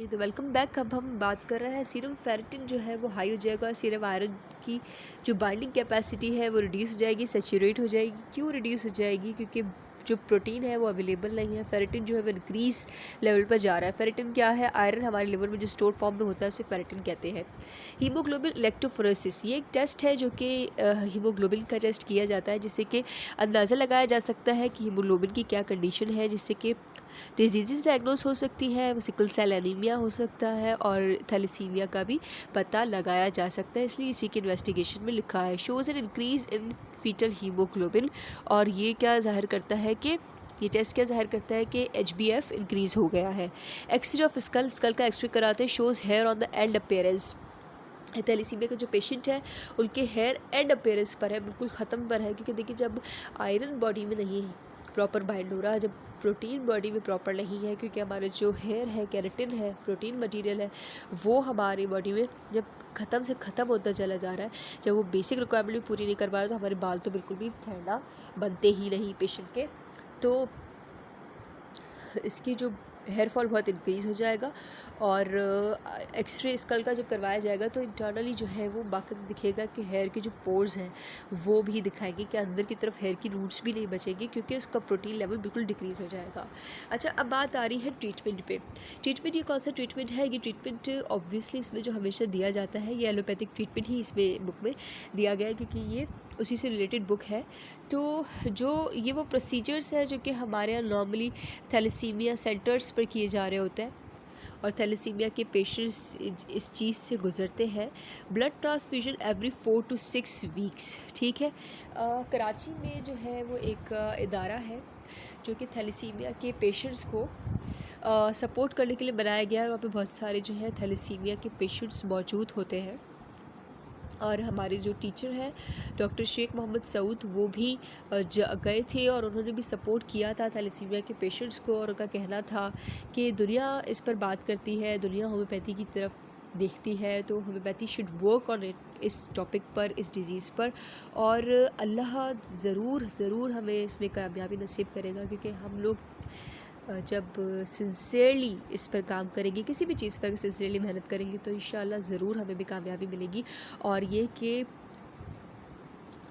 जी, तो welcome back. अब हम बात कर रहे हैं सीरम फेरिटिन जो है वो हाई हो जाएगा। सीरम आयरन की जो बाइंडिंग कैपेसिटी है वो रिड्यूस हो जाएगी, सेचुरेट हो जाएगी। क्यों रिड्यूस हो जाएगी? क्योंकि जो प्रोटीन है वो अवेलेबल नहीं है। फेरिटिन जो है वो इंक्रीज लेवल पर जा रहा है। फेरिटिन क्या है? आयरन हमारे लिवर में जो स्टोर फॉर्म में होता है उसे फेरिटिन कहते हैं। हीमोग्लोबिन इलेक्ट्रोफोरेसिस ये एक टेस्ट है जो कि हीमोग्लोबिन का टेस्ट किया जाता है, जिससे कि अंदाज़ा लगाया जा सकता है कि हीमोग्लोबिन की क्या कंडीशन है, जिससे कि डिजीज़ डायग्नोस हो सकती है, सिकल सेल एनीमिया हो सकता है और थैलेसीमिया का भी पता लगाया जा सकता है। इसलिए इसी की इन्वेस्टिगेशन में लिखा है shows an increase in foetal haemoglobin. और ये क्या जाहिर करता है कि ये टेस्ट क्या जाहिर करता है कि HbF इंक्रीज़ हो गया है। एक्सरे ऑफ स्कल का एक्सरे कराते हैं, shows hair on the end appearance. Thalassaemia के जो पेशेंट है उनके हेयर एंड अपेयरेंस पर है, बिल्कुल ख़त्म पर है। क्योंकि देखिए, जब आयरन बॉडी में नहीं प्रॉपर बाइंड हो रहा है, जब प्रोटीन बॉडी में प्रॉपर नहीं है, क्योंकि हमारे जो हेयर है, केराटिन है, प्रोटीन मटेरियल है, वो हमारी बॉडी में जब ख़त्म से ख़त्म होता चला जा रहा है, जब वो बेसिक रिक्वायरमेंट भी पूरी नहीं कर पा रहा, तो हमारे बाल तो बिल्कुल भी ठंडा बनते ही नहीं पेशेंट के। तो इसकी जो हेयर फॉल बहुत इंक्रीज़ हो जाएगा। और एक्सरे स्कल का जब करवाया जाएगा तो इंटरनली जो है वो बाकायदा दिखेगा कि हेयर के जो पोर्स हैं वो भी दिखाएंगे कि अंदर की तरफ हेयर की रूट्स भी नहीं बचेंगी, क्योंकि उसका प्रोटीन लेवल बिल्कुल डिक्रीज़ हो जाएगा। अच्छा, अब बात आ रही है ट्रीटमेंट पे। ट्रीटमेंट ये कौन सा ट्रीटमेंट है? ये ट्रीटमेंट ऑब्वियसली इसमें जो हमेशा दिया जाता है ये एलोपैथिक ट्रीटमेंट ही इसमें बुक में दिया गया है, क्योंकि ये उसी से रिलेटेड बुक है। तो जो ये वो प्रोसीजर्स हैं जो कि हमारे यहाँ नॉर्मली थैलेसीमिया सेंटर्स पर किए जा रहे होते हैं, और थैलेसीमिया के पेशेंट्स इस चीज़ से गुज़रते हैं। Blood transfusion every 4 to 6 weeks, ठीक है। कराची में जो है वो एक इदारा है जो कि थैलेसीमिया के पेशेंट्स को सपोर्ट करने के लिए बनाया गया है। वहाँ पे बहुत सारे जो है थैलेसीमिया के पेशेंट्स मौजूद होते हैं। और हमारे जो टीचर हैं डॉक्टर शेख मोहम्मद सऊद, वो भी गए थे और उन्होंने भी सपोर्ट किया था थैलेसीमिया के पेशेंट्स को। और उनका कहना था कि दुनिया इस पर बात करती है, दुनिया होम्योपैथी की तरफ देखती है, तो homeopathy should work on it, इस टॉपिक पर, इस डिज़ीज़ पर। और अल्लाह ज़रूर हमें इसमें कामयाबी नसीब करेगा, क्योंकि हम लोग जब सिंसियरली इस पर काम करेंगे, किसी भी चीज़ पर सिंसियरली मेहनत करेंगे, तो इंशाल्लाह ज़रूर हमें भी कामयाबी मिलेगी। और ये कि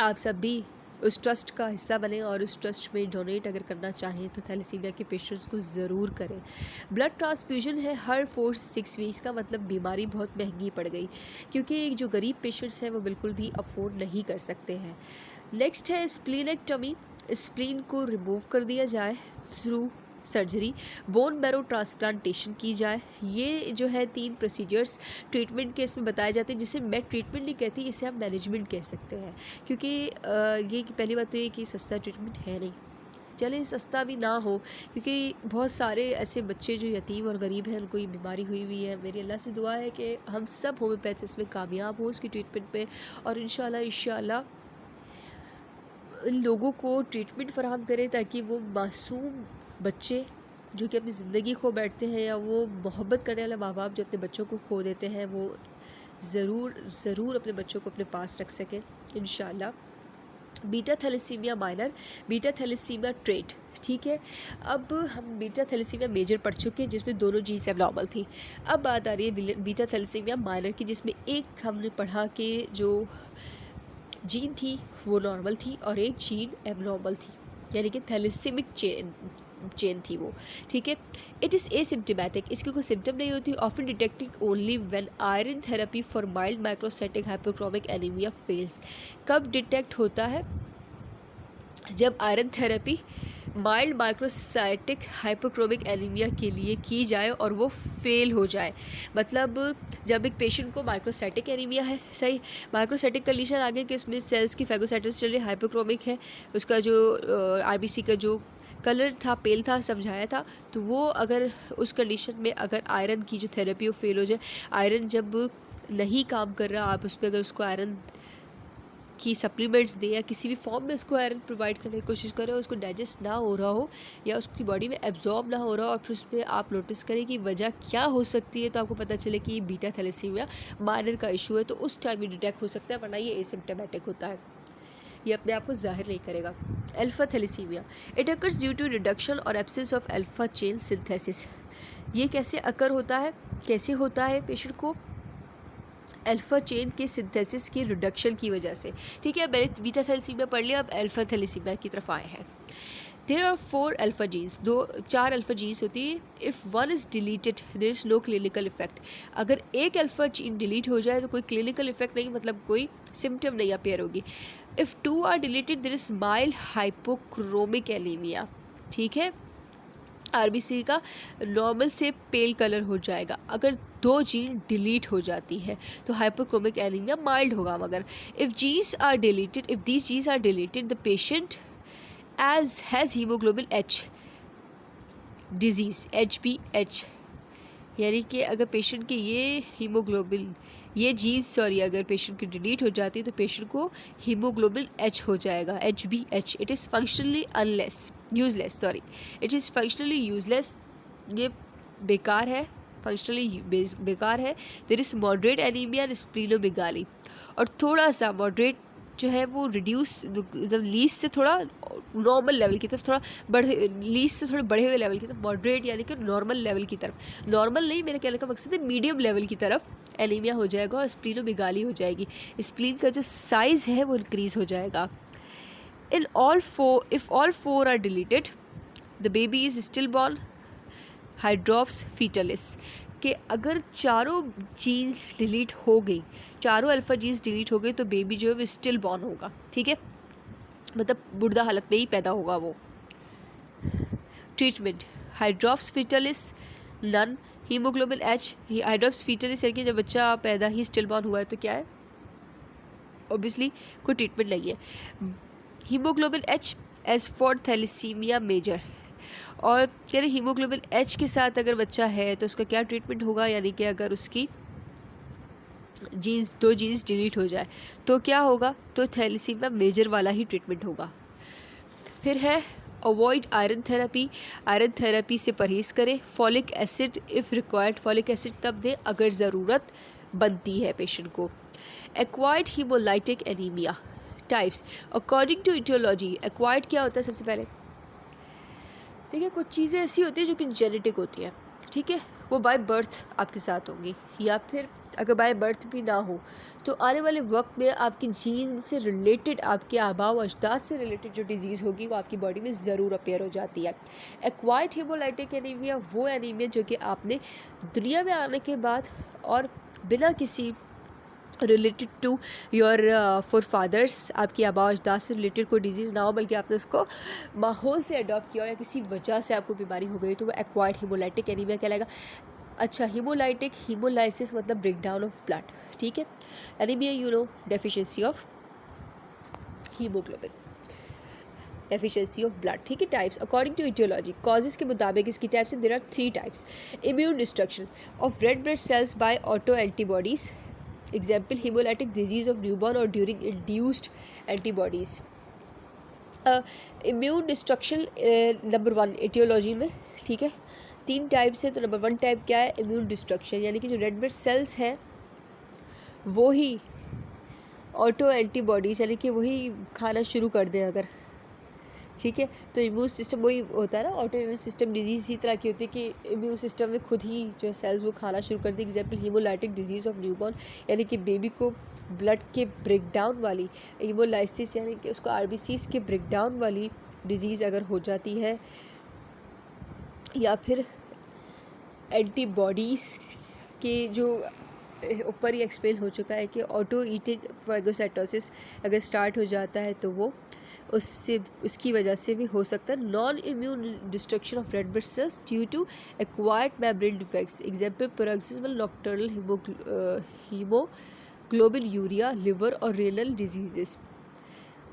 आप सब भी उस ट्रस्ट का हिस्सा बने और उस ट्रस्ट में डोनेट अगर करना चाहें तो थैलेसीमिया के पेशेंट्स को ज़रूर करें। ब्लड ट्रांसफ्यूजन है हर 4 to 6 वीक्स का, मतलब बीमारी बहुत महंगी पड़ गई, क्योंकि जो गरीब पेशेंट्स हैं वो बिल्कुल भी अफोर्ड नहीं कर सकते हैं। नेक्स्ट है स्प्लीनेक्टमी। स्प्लीन को रिमूव कर दिया जाए through surgery. Bone marrow transplantation की जाए। ये जो है 3 प्रोसीजर्स ट्रीटमेंट के इसमें बताए जाते हैं, जिसे मैं ट्रीटमेंट नहीं कहती, इसे हम मैनेजमेंट कह सकते हैं। क्योंकि ये पहली बात तो ये कि सस्ता ट्रीटमेंट है नहीं, चले सस्ता भी ना हो, क्योंकि बहुत सारे ऐसे बच्चे जो यतीम और गरीब हैं, उनको ये बीमारी हुई है। मेरी अल्लाह से दुआ है कि हम सब होम्योपैथ इसमें कामयाब हो उसकी ट्रीटमेंट पे, और इंशाल्लाह इन लोगों को ट्रीटमेंट फ़राहम करें, ताकि वो मासूम बच्चे जो कि अपनी ज़िंदगी खो बैठते हैं, या वो मोहब्बत करने वाले माँ बाप जो अपने बच्चों को खो देते हैं, वो ज़रूर अपने बच्चों को अपने पास रख सकें इंशाल्लाह। Beta thalassaemia minor, beta thalassaemia trait, ठीक है। अब हम बीटा थैलेसीमिया मेजर पढ़ चुके हैं, जिसमें दोनों जीन्स एबनॉर्मल थी। अब बात आ रही है बीटा थैलेसीमिया माइनर की, जिसमें एक हमने पढ़ा कि जो जीन थी वो नॉर्मल थी और एक जीन एबनॉर्मल थी, यानी कि थैलेसीमिक चेन थी वो, ठीक है। इट इज़ एसिम्टोमेटिक, इसकी कोई सिम्टम नहीं होती। Often detecting only when iron therapy for mild microcytic hypochromic anaemia fails. कब डिटेक्ट होता है? जब iron therapy mild microcytic hypochromic anaemia के लिए की जाए और वो फेल हो जाए। मतलब जब एक पेशेंट को माइक्रोसाइटिक एनीमिया है, सही, माइक्रोसाइटिक कंडीशन आगे कि इसमें सेल्स की फैगोसाइटोसिस चल रही, हाइपोक्रोमिक है, उसका जो RBC का जो कलर था पेल था, समझाया था, तो वो अगर उस कंडीशन में अगर आयरन की जो थेरेपी वो फेल हो जाए, आयरन जब नहीं काम कर रहा, आप उस पर अगर उसको आयरन की सप्लीमेंट्स दें या किसी भी फॉर्म में उसको आयरन प्रोवाइड करने की कोशिश करें, उसको डाइजेस्ट ना हो रहा हो या उसकी बॉडी में एब्जॉर्ब ना हो रहा हो, और फिर उस पर आप नोटिस करें कि वजह क्या हो सकती है, तो आपको पता चले कि ये बीटा थैलेसीमिया माइनर का इशू है, तो उस टाइम ये डिटेक्ट हो सकता है, वरना ये एसिम्प्टोमेटिक होता है। ये अपने आप को जाहिर नहीं करेगा। Alpha thalassaemia, it occurs due to reduction और absence of alpha chain synthesis. ये कैसे अकर होता है, कैसे होता है पेशेंट को? अल्फा चेन के सिंथेसिस की रिडक्शन की वजह से। ठीक है, मैंने बीटा थैलेसीमिया पढ़ लिया, अब अल्फा थैलेसीमिया की तरफ आए हैं। There are 4 alpha genes, 4 alpha genes होती है। If one is deleted there is no clinical effect. अगर एक अल्फा जीन डिलीट हो जाए तो कोई क्लिनिकल इफेक्ट नहीं, मतलब कोई सिम्टम नहीं अपेयर होगी। If 2 are deleted there is mild hypochromic anaemia. ठीक है, आरबीसी का नॉर्मल से पेल कलर हो जाएगा। अगर 2 जीन डिलीट हो जाती है तो हाइपोक्रोमिक एनीमिया माइल्ड होगा। मगर if these are deleted the patient as has hemoglobin H disease HbH, यानी कि अगर पेशेंट के ये जीन्स अगर पेशेंट की डिलीट हो जाती है तो पेशेंट को हीमोग्लोबिन H हो जाएगा, HbH। It is functionally useless, ये बेकार है, फंक्शनली बेकार है। There is moderate anaemia and splenomegaly, और थोड़ा सा मॉडरेट जो है वो रिड्यूस, मतलब लीस्ट से थोड़ा नॉर्मल लेवल की तरफ, लीस्ट से थोड़े बढ़े हुए लेवल की तरफ, मॉडरेट यानी कि नॉर्मल लेवल की तरफ। नॉर्मल नहीं, मेरे कहने का मकसद है मीडियम लेवल की तरफ एनीमिया हो जाएगा और स्प्लीनोमेगाली हो जाएगी। स्प्लीन का जो साइज़ है वो इंक्रीज़ हो जाएगा। If all four are deleted the baby is still born hydrops fetalis, कि अगर चारों जीन्स डिलीट हो गई, चारों अल्फ़ा जीन्स डिलीट हो गई तो बेबी जो है वो स्टिल बॉर्न होगा। ठीक है, मतलब मुर्दा हालत में ही पैदा होगा वो। Treatment hydrops fetalis none, haemoglobin H। Hydrops fetalis यानी कि जब बच्चा पैदा ही स्टिल बॉर्न हुआ है तो क्या है, ऑब्वियसली कोई ट्रीटमेंट नहीं है। Haemoglobin H as for thalassaemia major, और कह रहे हीमोग्लोबिन H के साथ अगर बच्चा है तो उसका क्या ट्रीटमेंट होगा, यानी कि अगर उसकी 2 जीन्स डिलीट हो जाए तो क्या होगा, तो थैलेसीमिया मेजर वाला ही ट्रीटमेंट होगा। फिर है अवॉइड आयरन थेरेपी से परहेज़ करें। Folic acid if required, folic acid तब दें अगर ज़रूरत बनती है पेशेंट को। Acquired haemolytic anaemia types according to aetiology. Acquired क्या होता है, सबसे पहले ठीक है, कुछ चीज़ें ऐसी होती हैं जो कि जेनेटिक होती हैं। ठीक है, वो बाय बर्थ आपके साथ होंगी, या फिर अगर बाय बर्थ भी ना हो तो आने वाले वक्त में आपकी जीन से रिलेटेड, आपके आबा व अजदाद से रिलेटेड जो डिज़ीज़ होगी वो आपकी बॉडी में ज़रूर अपेयर हो जाती है। एक्वायर्ड हीमोलाइटिक एनीमिया वो एनीमिया जो कि आपने दुनिया में आने के बाद और बिना किसी related to your forefathers, आपकी आबा अजदाद से रिलेटेड कोई डिजीज़ ना हो, बल्कि आपने उसको माहौल से अडॉप्ट किया हो या किसी वजह से आपको बीमारी हो गई तो वो एक्वायर्ड हीमोलाइटिक एनीमिया कहलाएगा। अच्छा, हीमोलाइसिस मतलब ब्रेक डाउन ऑफ ब्लड। ठीक है, anaemia deficiency of haemoglobin, deficiency of blood. ठीक है, types according to aetiology, causes के मुताबिक इसकी टाइप्स हैं। There are 3 types. Immune destruction of red blood cells by auto antibodies, example haemolytic disease of newborn और during induced antibodies. Immune destruction number 1 aetiology में। ठीक है, 3 टाइप्स है, तो नंबर 1 टाइप क्या है, इम्यून डिस्ट्रक्शन, यानी कि जो रेड ब्लड सेल्स हैं वो ही ऑटो एंटीबॉडीज़ यानी कि वही खाना शुरू कर दें अगर। ठीक है, तो इम्यून सिस्टम वही होता है ना, ऑटो इम्यून सिस्टम डिजीज़ इसी तरह की होती है कि इम्यून सिस्टम में खुद ही जो सेल्स वो खाना शुरू कर दी। Example haemolytic disease of newborn, यानी कि बेबी को ब्लड के ब्रेकडाउन वाली, हीमोलाइसिस यानी कि उसको आरबीसीज़ के ब्रेकडाउन वाली डिजीज़ अगर हो जाती है, या फिर एंटीबॉडीज़ के जो ऊपर ही एक्सप्लेन हो चुका है कि ऑटो ईटिंग फैगोसाइटोसिस अगर स्टार्ट हो जाता है तो वो उसकी वजह से भी हो सकता है। Non immune destruction of red blood cells due to acquired membrane defects, example paroxysmal nocturnal haemoglobinuria, liver और रेनल डिजीजेस।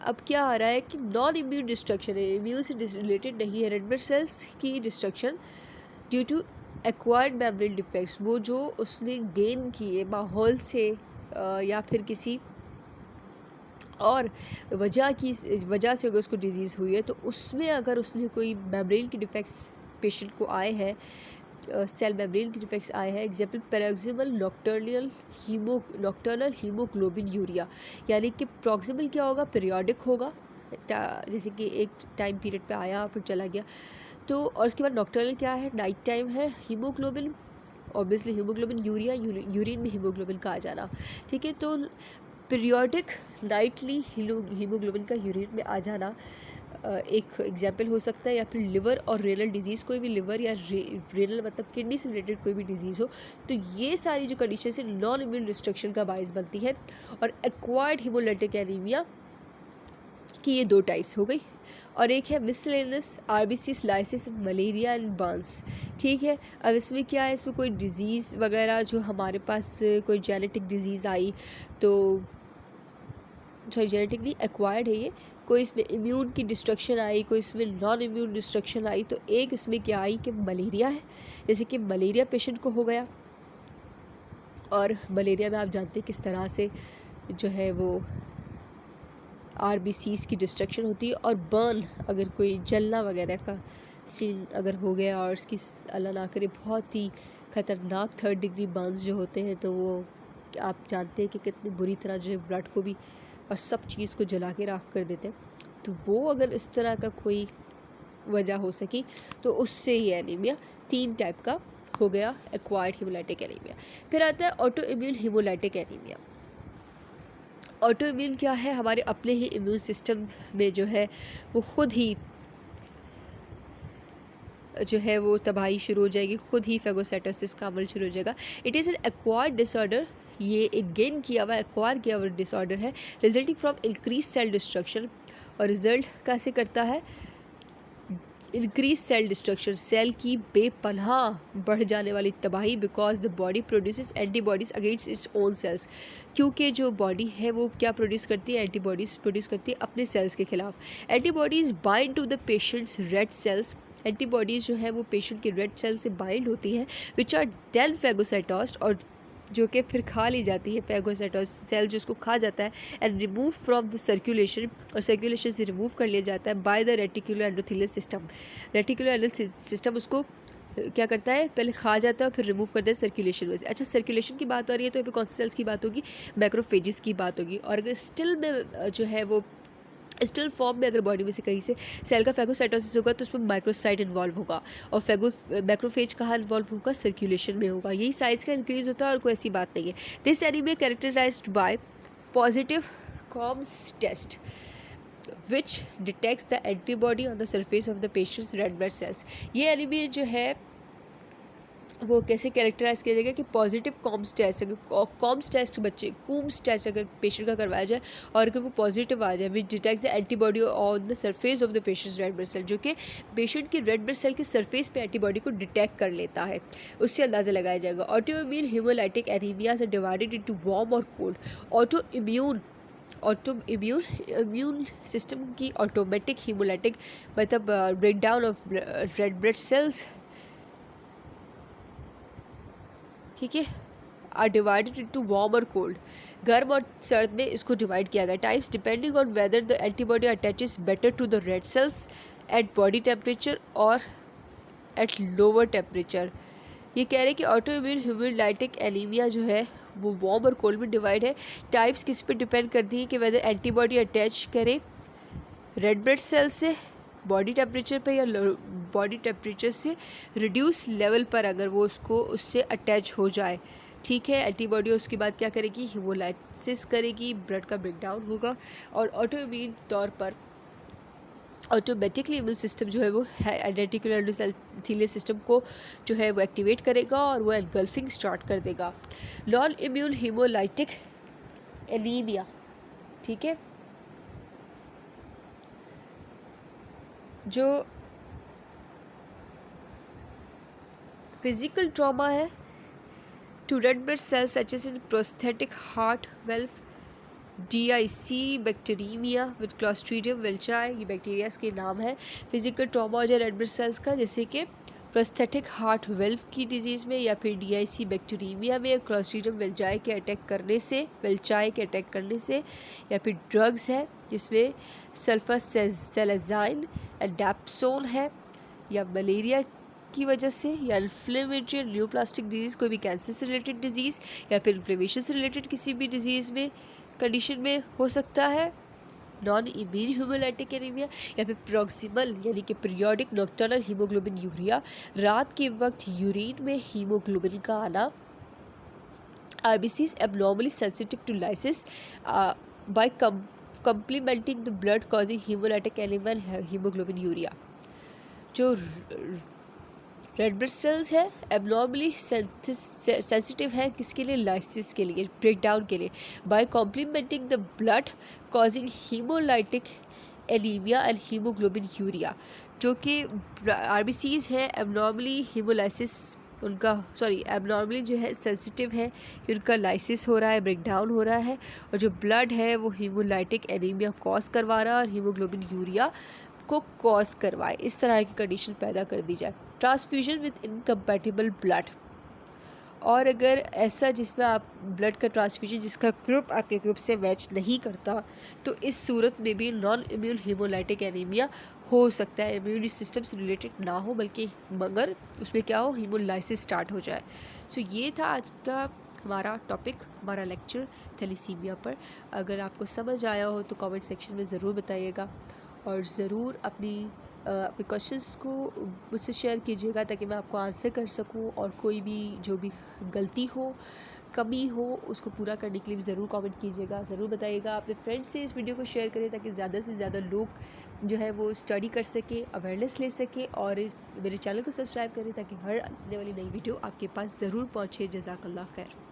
अब क्या आ रहा है कि नॉन इम्यून डिस्ट्रक्शन है, इम्यून से रिलेटेड नहीं है, रेड ब्लड सेल्स की destruction due to acquired membrane defects, वो जो उसने गेन किए माहौल से या फिर किसी और वजह से अगर उसको डिजीज़ हुई है तो उसमें अगर उसने कोई मेम्ब्रेन की डिफेक्ट्स पेशेंट को आए हैं सेल मेम्ब्रेन के डिफेक्ट्स आए हैं। Example paroxysmal nocturnal haemoglobin urea, यानी कि प्रॉक्सिमल क्या होगा, पीरियोडिक होगा, जैसे कि एक टाइम पीरियड पे आया फिर चला गया। तो और उसके बाद नॉक्टर्नल क्या है, नाइट टाइम है। Haemoglobin obviously haemoglobin urea, urine में हीमोग्लोबिन का आ जाना, ठीक है। तो पीरियोडिक नाइटली हीमोग्लोबिन का यूरिन में आ जाना एक एग्जाम्पल हो सकता है। या फिर लिवर और रेनल डिजीज़, कोई भी लिवर या रेनल मतलब किडनी से रिलेटेड कोई भी डिजीज़ हो, तो ये सारी जो कंडीशन है नॉन इम्यून डिस्ट्रक्शन का बायस बनती है। और एक्वायर्ड हीमोलाइटिक एनीमिया की ये 2 टाइप्स हो गई। और एक है miscellaneous RBC lysis malaria and बांस, ठीक है। अब इसमें क्या है, इसमें कोई डिज़ीज़ वगैरह जो हमारे पास कोई जेनेटिक डिज़ीज़ आई, तो सॉरी जेनेटिक नहीं, एक्वायर्ड है ये, कोई इसमें इम्यून की डिस्ट्रक्शन आई, कोई इसमें नॉन इम्यून डिस्ट्रक्शन आई। तो एक इसमें क्या आई कि मलेरिया है, जैसे कि मलेरिया पेशेंट को हो गया, और मलेरिया में आप जानते हैं किस तरह से जो है वो आरबीसीज़ की डिस्ट्रक्शन होती है। और बर्न, अगर कोई जलना वगैरह का सीन अगर हो गया और उसकी अल्लाह ना करे बहुत ही ख़तरनाक 3rd डिग्री बर्न्स जो होते हैं, तो वो आप जानते हैं कि कितनी बुरी तरह जो है ब्लड को भी और सब चीज़ को जला के राख कर देते हैं। तो वो अगर इस तरह का कोई वजह हो सकी तो उससे ये एनीमिया 3 टाइप का हो गया, एक्वायर्ड हीमोलाइटिक एनीमिया। फिर आता है auto immune haemolytic anaemia. Auto immune क्या है, हमारे अपने ही इम्यून सिस्टम में जो है वो खुद ही जो है वो तबाही शुरू हो जाएगी, खुद ही फेगोसाइटोसिस का अमल शुरू हो जाएगा। It is an acquired disorder, ये एक गेन किया हुआ एक्वायर किया हुआ डिसऑर्डर है, resulting from increase cell destruction. और रिजल्ट कैसे करता है, इंक्रीज सेल डिस्ट्रक्शन, सेल की बेपनाह बढ़ जाने वाली तबाही, because the body produces antibodies against its own cells, क्योंकि जो बॉडी है वो क्या प्रोड्यूस करती है, एंटीबॉडीज़ प्रोड्यूस करती है अपने सेल्स के खिलाफ। Antibodies bind to the patient's red cells, antibodies जो है वो पेशेंट के रेड सेल से बाइंड होती हैं, विच आर देन फेगोसाइटोस्ड, और जो कि फिर खा ली जाती है, फेगोसाइटोस सेल जो उसको खा जाता है, and remove from the circulation, और सर्कुलेशन से रिमूव कर लिया जाता है by the reticular endothelial system. Reticular endothelial system उसको क्या करता है, पहले खा जाता है और फिर रिमूव करता है सर्कुलेशन में से। अच्छा, सर्कुलेशन की बात हो रही है तो यहाँ पे कौन सी सेल्स की बात होगी, मैक्रोफेजेस की बात होगी। और अगर स्टिल में जो है वो स्टिल फॉर्म में अगर बॉडी में से कहीं से सेल का फेगोसाइटोसिस होगा तो उसमें माइक्रोसाइट इन्वॉल्व होगा, और मैक्रोफेज कहाँ इन्वॉल्व होगा, सर्कुलेशन में होगा। यही साइज का इंक्रीज होता है और कोई ऐसी बात नहीं है। This anaemia characterised by positive Coombs test which detects the antibody on the surface of the patient's red blood cells. ये एनीमिया जो है वो कैसे कैरेक्टराइज किया जाएगा कि पॉजिटिव कॉम्स टेस्ट, अगर कॉम्स टेस्ट बच्चे कूम्स टेस्ट अगर पेशेंट का करवाया जाए और अगर वो पॉजिटिव आ जाए, which detects the antibody on the surface of the patient's red blood cell, जो कि पेशेंट की रेड ब्लड सेल के सरफेस पे एंटीबॉडी को डिटेक्ट कर लेता है, उससे अंदाज़ा लगाया जाएगा। ऑटो इम्यून हीमोलाइटिक एनीमिया से डिवाइडेड इंटू वार्म और कोल्ड। ऑटो इम्यून सिस्टम की ऑटोमेटिक हीमोलाइटिक मतलब break down of red blood cells, ठीक है, आर डिवाइडेड इनटू वार्म और कोल्ड, गर्म और सर्द में इसको डिवाइड किया गया। Types depending on whether the antibody attaches better to the red cells at body temperature और एट लोअर टेम्परेचर। ये कह रहे हैं कि ऑटो इम्यून हीमोलाइटिक एनीमिया जो है वो वार्म और कोल्ड में डिवाइड है। टाइप्स किस पे डिपेंड करती है कि वेदर एंटीबॉडी अटैच करे रेड ब्लड सेल से बॉडी टेम्परेचर पे या बॉडी टेम्परेचर से रिड्यूस लेवल पर, अगर वो उसको उससे अटैच हो जाए, ठीक है। एंटीबॉडी उसके बाद क्या करेगी, हीमोलाइसिस करेगी, ब्लड का ब्रेकडाउन होगा, और ऑटो इम्यून तौर पर ऑटोमेटिकली इम्यून सिस्टम जो है वो रेटिकुलर एंडोथेलियल सिस्टम को जो है वो एक्टिवेट करेगा और वो एनगल्फिंग स्टार्ट कर देगा। नॉन इम्यून हीमोलाइटिक एनीमिया, ठीक है, जो फिजिकल ट्रॉमा है to red blood cells such as in prosthetic heart valve, DIC bacteraemia with Clostridium welchii, ये बैक्टीरियाज के नाम है। फिजिकल ट्रॉमा हो जाए रेड ब्लड सेल्स का, जैसे कि प्रोस्थेटिक हार्ट वेल्व की डिजीज़ में, या फिर DIC बैक्टीरियमिया में, क्लॉस्ट्रीडियम वेल्चाई के अटैक करने से, या फिर ड्रग्स है जिसमें सल्फासेलेजाइन एंडाप्सोन है, या मलेरिया की वजह से, या इन्फ्लेमेटरी न्यूप्लास्टिक डिजीज़, कोई भी कैंसर से रिलेटेड डिजीज़ या फिर इन्फ्लेमेशन से रिलेटेड किसी भी डिजीज़ में कंडीशन में हो सकता है। नॉन इम्यून हीमोलाइटिक एनीमिया या फिर प्रॉक्सिमल यानी कि पीरियोडिक नॉक्टर्नल हीमोग्लोबिन यूरिया, रात के वक्त यूरिन में हीमोग्लोबिन का आना। RBCs abnormally sensitive to lysis by complementing the blood causing hemolytic anemia and hemoglobin uria। जो रेड ब्लड सेल्स है एबनॉर्मली सेंसिटिव है किसके लिए, लाइसिस के लिए, ब्रेक डाउन के लिए, by complementing the blood causing haemolytic anaemia and haemoglobinuria. जो कि RBCs है एबनॉर्मली हीमोलाइसिस एबनॉर्मली जो है सेंसिटिव है कि उनका लाइसिस हो रहा है, ब्रेक डाउन हो रहा है, और जो ब्लड है वो हीमोलाइटिक एनीमिया कॉज करवा रहा है और हीमोग्लोबिन यूरिया को कॉज करवाए, इस तरह की कंडीशन पैदा कर दी जाए। ट्रांसफ्यूजन विद इनकम्पैटिबल ब्लड, और अगर ऐसा जिसमें आप ब्लड का ट्रांसफ्यूजन जिसका ग्रुप आपके ग्रुप से मैच नहीं करता, तो इस सूरत में भी नॉन इम्यून हीमोलाइटिक एनीमिया हो सकता है। इम्यून सिस्टम से रिलेटेड ना हो बल्कि मगर उसमें क्या हो, हीमोलाइसिस स्टार्ट हो जाए। सो ये था आज का हमारा टॉपिक, हमारा लेक्चर थैलेसीमिया पर। अगर आपको समझ आया हो तो कमेंट सेक्शन में ज़रूर बताइएगा, और ज़रूर अपने क्वेश्चंस को मुझसे शेयर कीजिएगा ताकि मैं आपको आंसर कर सकूं, और कोई भी जो भी गलती हो, कमी हो, उसको पूरा करने के लिए भी ज़रूर कमेंट कीजिएगा, ज़रूर बताइएगा। अपने फ्रेंड्स से इस वीडियो को शेयर करें ताकि ज़्यादा से ज़्यादा लोग जो है वो स्टडी कर सके, अवेयरनेस ले सके, और इस मेरे चैनल को सब्सक्राइब करें ताकि हर आने वाली नई वीडियो आपके पास ज़रूर पहुँचे। जज़ाकल्लाह खैर।